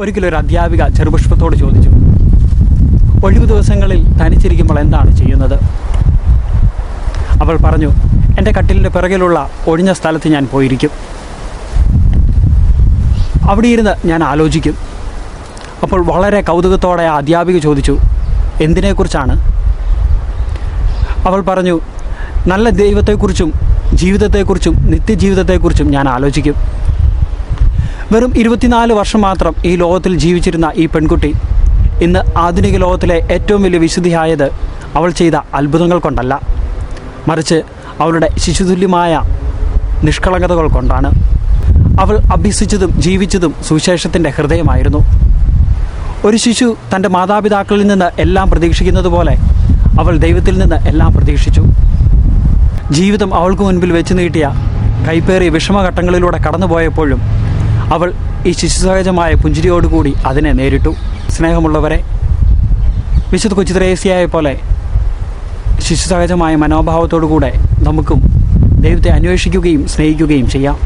ഒരിക്കലൊരു അധ്യാപിക ചെറുപുഷ്പത്തോട് ചോദിച്ചു, ഒഴിവു ദിവസങ്ങളിൽ തനിച്ചിരിക്കുമ്പോൾ എന്താണ് ചെയ്യുന്നത്? അവൾ പറഞ്ഞു, എൻ്റെ കട്ടിലിൻ്റെ പിറകിലുള്ള ഒഴിഞ്ഞ സ്ഥലത്ത് ഞാൻ പോയിരിക്കും. അവിടെ ഇരുന്ന് ഞാൻ ആലോചിക്കും. അപ്പോൾ വളരെ കൗതുകത്തോടെ ആ അധ്യാപിക ചോദിച്ചു, എന്തിനെക്കുറിച്ചാണ്? അവൾ പറഞ്ഞു, നല്ല ദൈവത്തെക്കുറിച്ചും ജീവിതത്തെക്കുറിച്ചും നിത്യജീവിതത്തെക്കുറിച്ചും ഞാൻ ആലോചിക്കും. വെറും 24 വർഷം മാത്രം ഈ ലോകത്തിൽ ജീവിച്ചിരുന്ന ഈ പെൺകുട്ടി ഇന്ന് ആധുനിക ലോകത്തിലെ ഏറ്റവും വലിയ വിശുദ്ധിയായത് അവൾ ചെയ്ത അത്ഭുതങ്ങൾ കൊണ്ടല്ല, മറിച്ച് അവളുടെ ശിശുതുല്യമായ നിഷ്കളങ്കതകൾ കൊണ്ടാണ്. അവൾ അഭ്യസിച്ചതും ജീവിച്ചതും സുവിശേഷത്തിൻ്റെ ഹൃദയമായിരുന്നു. ഒരു ശിശു തൻ്റെ മാതാപിതാക്കളിൽ നിന്ന് എല്ലാം പ്രതീക്ഷിക്കുന്നത് പോലെ അവൾ ദൈവത്തിൽ നിന്ന് എല്ലാം പ്രതീക്ഷിച്ചു. ജീവിതം അവൾക്ക് മുൻപിൽ വെച്ച് നീട്ടിയ കൈപ്പേറിയ വിഷമഘട്ടങ്ങളിലൂടെ കടന്നുപോയപ്പോഴും അവൾ ഈ ശിശുസഹജമായ പുഞ്ചിരിയോടുകൂടി അതിനെ നേരിട്ടു. സ്നേഹമുള്ളവരെ, വിശുദ്ധ കൊച്ചു ത്രേസ്യയെ പോലെ ശിശുസഹജമായ മനോഭാവത്തോടുകൂടെ നമുക്കും ദൈവത്തെ അന്വേഷിക്കുകയും സ്നേഹിക്കുകയും ചെയ്യാം.